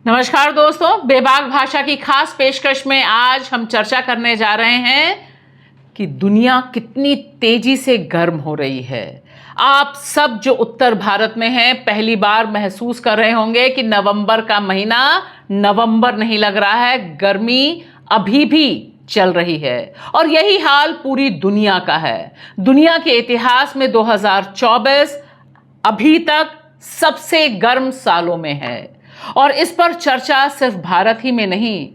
नमस्कार दोस्तों, बेबाक भाषा की खास पेशकश में आज हम चर्चा करने जा रहे हैं कि दुनिया कितनी तेजी से गर्म हो रही है। आप सब जो उत्तर भारत में हैं पहली बार महसूस कर रहे होंगे कि नवंबर का महीना नवंबर नहीं लग रहा है, गर्मी अभी भी चल रही है और यही हाल पूरी दुनिया का है। दुनिया के इतिहास में 2024 अभी तक सबसे गर्म सालों में है और इस पर चर्चा सिर्फ भारत ही में नहीं,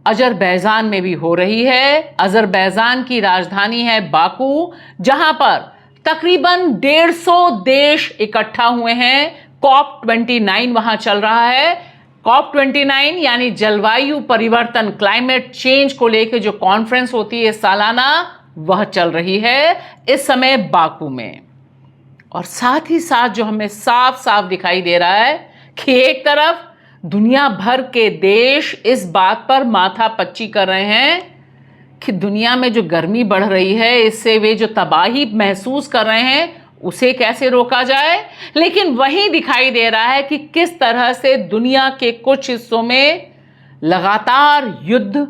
अजरबैजान में भी हो रही है। अजरबैजान की राजधानी है बाकू, जहां पर तकरीबन 150 देश इकट्ठा हुए हैं। COP29 वहां चल रहा है। COP29 यानी जलवायु परिवर्तन, क्लाइमेट चेंज को लेकर जो कॉन्फ्रेंस होती है सालाना, वह चल रही है इस समय बाकू में। और साथ ही साथ जो हमें साफ साफ दिखाई दे रहा है कि एक तरफ दुनिया भर के देश इस बात पर माथापच्ची कर रहे हैं कि दुनिया में जो गर्मी बढ़ रही है, इससे वे जो तबाही महसूस कर रहे हैं उसे कैसे रोका जाए। लेकिन वही दिखाई दे रहा है कि किस तरह से दुनिया के कुछ हिस्सों में लगातार युद्ध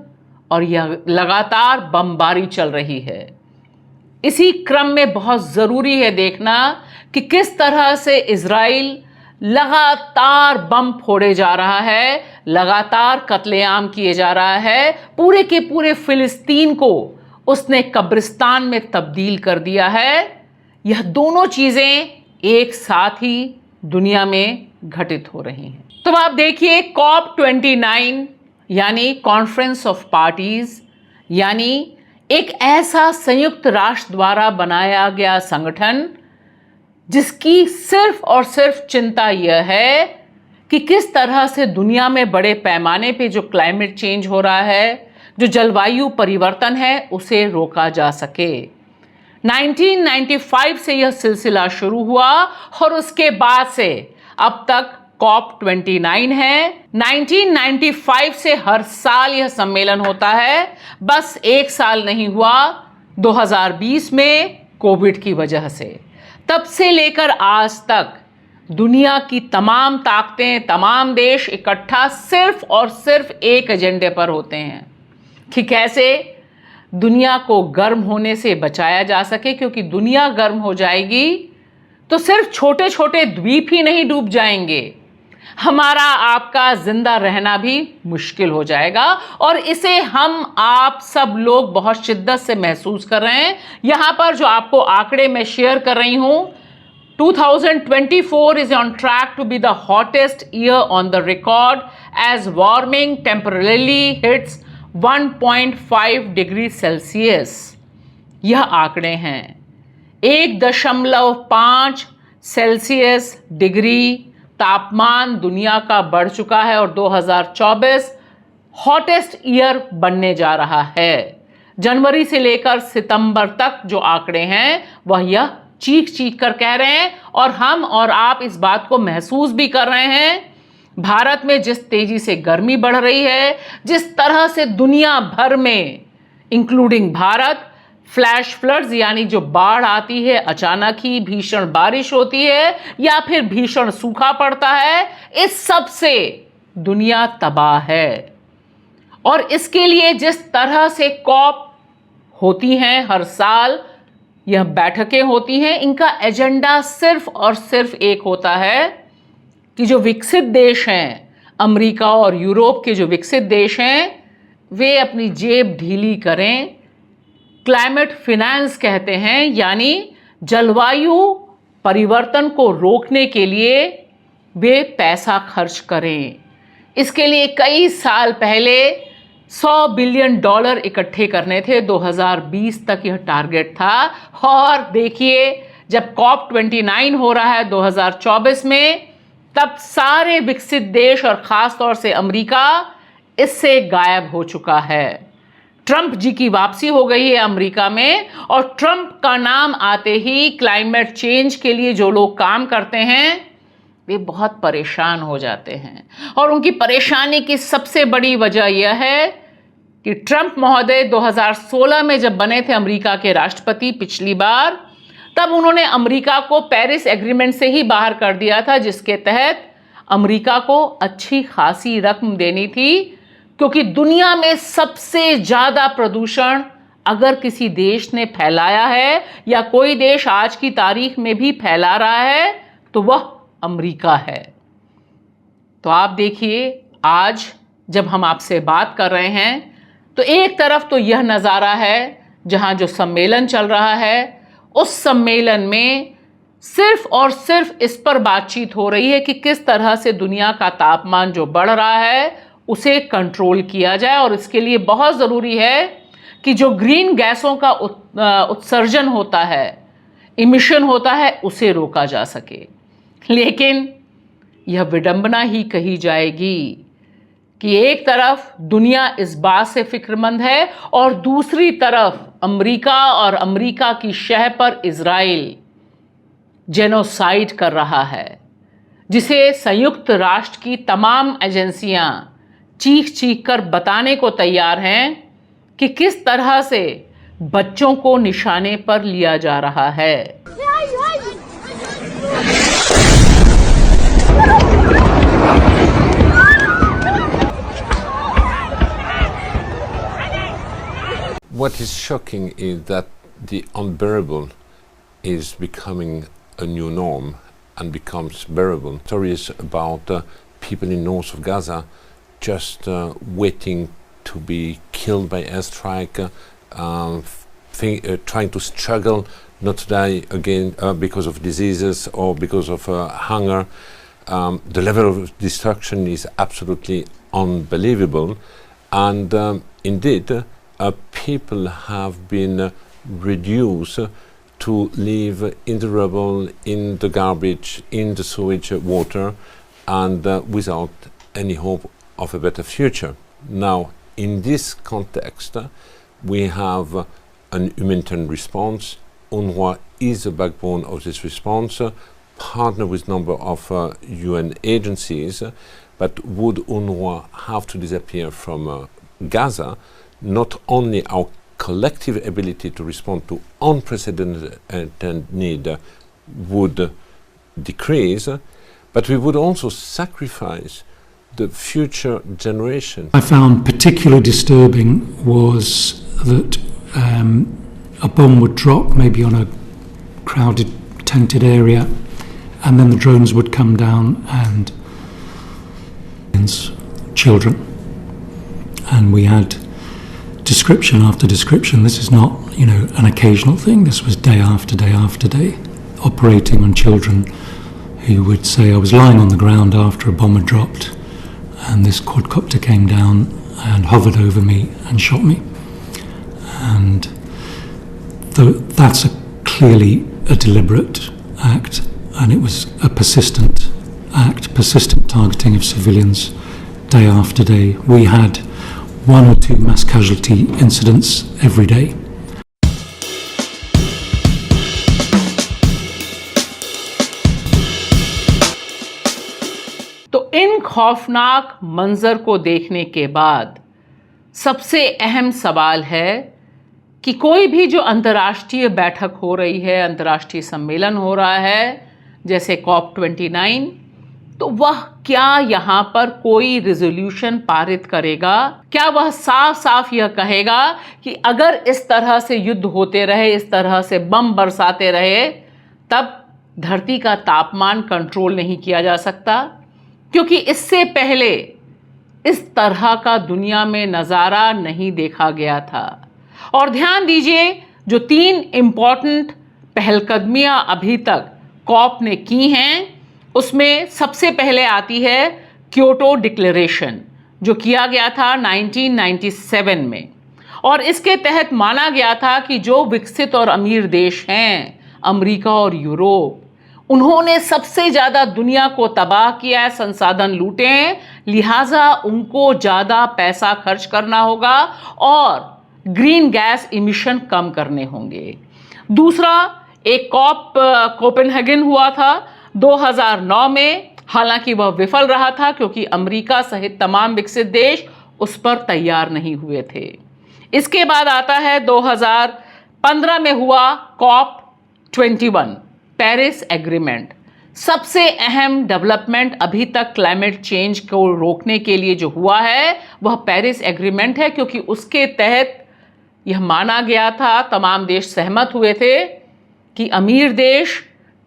और यह लगातार बमबारी चल रही है। इसी क्रम में बहुत ज़रूरी है देखना कि किस तरह से इजराइल लगातार बम फोड़े जा रहा है, लगातार कत्लेआम किए जा रहा है। पूरे के पूरे फिलिस्तीन को उसने कब्रिस्तान में तब्दील कर दिया है। यह दोनों चीज़ें एक साथ ही दुनिया में घटित हो रही हैं। तो आप देखिए, COP29 यानी कॉन्फ्रेंस ऑफ पार्टीज, यानी एक ऐसा संयुक्त राष्ट्र द्वारा बनाया गया संगठन जिसकी सिर्फ और सिर्फ चिंता यह है कि किस तरह से दुनिया में बड़े पैमाने पे जो क्लाइमेट चेंज हो रहा है, जो जलवायु परिवर्तन है, उसे रोका जा सके। 1995 से यह सिलसिला शुरू हुआ और उसके बाद से अब तक COP29 है। 1995 से हर साल यह सम्मेलन होता है, बस एक साल नहीं हुआ 2020 में कोविड की वजह से। तब से लेकर आज तक दुनिया की तमाम ताकतें, तमाम देश इकट्ठा सिर्फ और सिर्फ एक एजेंडे पर होते हैं कि कैसे दुनिया को गर्म होने से बचाया जा सके, क्योंकि दुनिया गर्म हो जाएगी तो सिर्फ छोटे छोटे द्वीप ही नहीं डूब जाएंगे, हमारा आपका जिंदा रहना भी मुश्किल हो जाएगा। और इसे हम आप सब लोग बहुत शिद्दत से महसूस कर रहे हैं। यहां पर जो आपको आंकड़े मैं शेयर कर रही हूं, 2024 is on track to be the hottest year on the record as warming temporarily hits 1.5 degree Celsius. यह आंकड़े हैं 1.5 सेल्सियस डिग्री तापमान दुनिया का बढ़ चुका है और 2024 हॉटेस्ट ईयर बनने जा रहा है। जनवरी से लेकर सितंबर तक जो आंकड़े हैं वह यह चीख चीख कर कह रहे हैं और हम और आप इस बात को महसूस भी कर रहे हैं। भारत में जिस तेजी से गर्मी बढ़ रही है, जिस तरह से दुनिया भर में इंक्लूडिंग भारत फ्लैश फ्लड्स यानी जो बाढ़ आती है, अचानक ही भीषण बारिश होती है या फिर भीषण सूखा पड़ता है, इस सब से दुनिया तबाह है। और इसके लिए जिस तरह से COP होती हैं हर साल, यह बैठकें होती हैं, इनका एजेंडा सिर्फ और सिर्फ एक होता है कि जो विकसित देश हैं, अमेरिका और यूरोप के जो विकसित देश हैं, वे अपनी जेब ढीली करें। क्लाइमेट फिनेंस कहते हैं, यानी जलवायु परिवर्तन को रोकने के लिए वे पैसा खर्च करें। इसके लिए कई साल पहले $100 बिलियन इकट्ठे करने थे। 2020 तक यह टारगेट था और देखिए जब COP29 हो रहा है 2024 में, तब सारे विकसित देश और ख़ास तौर से अमेरिका इससे गायब हो चुका है। ट्रंप जी की वापसी हो गई है अमेरिका में और ट्रंप का नाम आते ही क्लाइमेट चेंज के लिए जो लोग काम करते हैं वे बहुत परेशान हो जाते हैं। और उनकी परेशानी की सबसे बड़ी वजह यह है कि ट्रंप महोदय 2016 में जब बने थे अमेरिका के राष्ट्रपति पिछली बार, तब उन्होंने अमेरिका को पेरिस एग्रीमेंट से ही बाहर कर दिया था, जिसके तहत अमेरिका को अच्छी खासी रकम देनी थी, क्योंकि दुनिया में सबसे ज़्यादा प्रदूषण अगर किसी देश ने फैलाया है या कोई देश आज की तारीख में भी फैला रहा है तो वह अमेरिका है। तो आप देखिए, आज जब हम आपसे बात कर रहे हैं तो एक तरफ तो यह नज़ारा है जहां जो सम्मेलन चल रहा है, उस सम्मेलन में सिर्फ और सिर्फ इस पर बातचीत हो रही है कि किस तरह से दुनिया का तापमान जो बढ़ रहा है उसे कंट्रोल किया जाए, और इसके लिए बहुत ज़रूरी है कि जो ग्रीन गैसों का उत्सर्जन होता है, इमिशन होता है, उसे रोका जा सके। लेकिन यह विडंबना ही कही जाएगी कि एक तरफ दुनिया इस बात से फिक्रमंद है और दूसरी तरफ अमेरिका और अमेरिका की शह पर इजराइल जेनोसाइड कर रहा है, जिसे संयुक्त राष्ट्र की तमाम एजेंसियां चीख चीख कर बताने को तैयार हैं कि किस तरह से बच्चों को निशाने पर लिया जा रहा है। What is shocking is that the unbearable is becoming a new norm and becomes bearable. Stories about people in north of Gaza just waiting to be killed by airstrike, trying to struggle not to die again because of diseases or because of hunger. The level of destruction is absolutely unbelievable, and indeed people have been reduced to live in the rubble, in the garbage, in the sewage water, and without any hope of a better future. Now, in this context, we have an humanitarian response. UNRWA is the backbone of this response, partner with a number of UN agencies, but would UNRWA have to disappear from Gaza, not only our collective ability to respond to unprecedented need would decrease, but we would also sacrifice the future generation. I found particularly disturbing was that a bomb would drop maybe on a crowded tented area, and then the drones would come down and children, and we had description after description. This is not, an occasional thing. This was day after day after day, operating on children who would say, I was lying on the ground after a bomb had dropped and this quadcopter came down and hovered over me and shot me. And that's clearly a deliberate act, and it was a persistent act, persistent targeting of civilians day after day. We had 1 or 2 mass casualty incidents every day. तो इन खौफनाक मंजर को देखने के बाद सबसे अहम सवाल है कि कोई भी जो अंतर्राष्ट्रीय बैठक हो रही है, अंतर्राष्ट्रीय सम्मेलन हो रहा है, जैसे COP29, तो वह क्या यहाँ पर कोई रिजोल्यूशन पारित करेगा? क्या वह साफ साफ यह कहेगा कि अगर इस तरह से युद्ध होते रहे, इस तरह से बम बरसाते रहे, तब धरती का तापमान कंट्रोल नहीं किया जा सकता? क्योंकि इससे पहले इस तरह का दुनिया में नज़ारा नहीं देखा गया था। और ध्यान दीजिए, जो 3 इम्पॉर्टेंट पहलकदमियां अभी तक कॉप ने की हैं, उसमें सबसे पहले आती है क्योटो डिक्लेरेशन, जो किया गया था 1997 में, और इसके तहत माना गया था कि जो विकसित और अमीर देश हैं, अमेरिका और यूरोप, उन्होंने सबसे ज़्यादा दुनिया को तबाह किया है, संसाधन लूटे हैं, लिहाजा उनको ज़्यादा पैसा खर्च करना होगा और ग्रीन गैस इमिशन कम करने होंगे। दूसरा, एक कोपेनहेगन हुआ था 2009 में, हालांकि वह विफल रहा था क्योंकि अमेरिका सहित तमाम विकसित देश उस पर तैयार नहीं हुए थे। इसके बाद आता है 2015 में हुआ COP21 पेरिस एग्रीमेंट, सबसे अहम डेवलपमेंट अभी तक क्लाइमेट चेंज को रोकने के लिए जो हुआ है वह पेरिस एग्रीमेंट है, क्योंकि उसके तहत यह माना गया था, तमाम देश सहमत हुए थे कि अमीर देश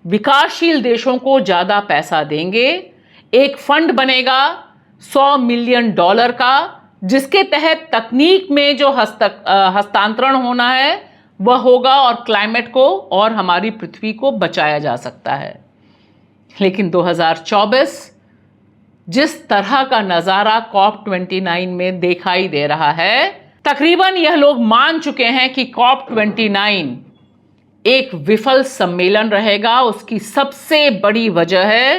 विकासशील देशों को ज़्यादा पैसा देंगे। एक फंड बनेगा $100 मिलियन का, जिसके तहत तकनीक में जो हस्तांतरण होना है वह होगा और क्लाइमेट को और हमारी पृथ्वी को बचाया जा सकता है। लेकिन 2024 जिस तरह का नज़ारा COP29 में दिखाई दे रहा है, तकरीबन यह लोग मान चुके हैं कि COP29 एक विफल सम्मेलन रहेगा। उसकी सबसे बड़ी वजह है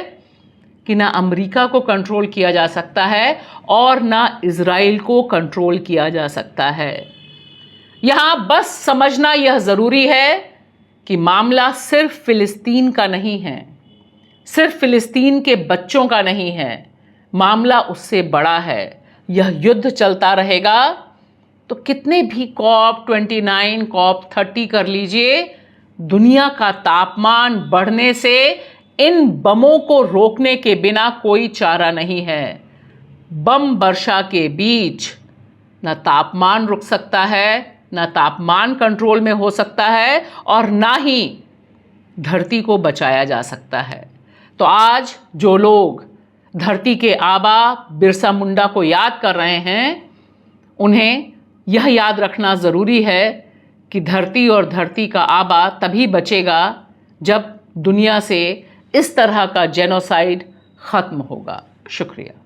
कि ना अमेरिका को कंट्रोल किया जा सकता है और ना इजराइल को कंट्रोल किया जा सकता है। यहां बस समझना यह ज़रूरी है कि मामला सिर्फ फिलिस्तीन का नहीं है, सिर्फ फिलिस्तीन के बच्चों का नहीं है, मामला उससे बड़ा है। यह युद्ध चलता रहेगा तो कितने भी COP29, COP30 कर लीजिए, दुनिया का तापमान बढ़ने से इन बमों को रोकने के बिना कोई चारा नहीं है। बम वर्षा के बीच न तापमान रुक सकता है, न तापमान कंट्रोल में हो सकता है और ना ही धरती को बचाया जा सकता है। तो आज जो लोग धरती के आबा बिरसा मुंडा को याद कर रहे हैं, उन्हें यह याद रखना ज़रूरी है कि धरती और धरती का आबा तभी बचेगा जब दुनिया से इस तरह का जेनोसाइड ख़त्म होगा। शुक्रिया।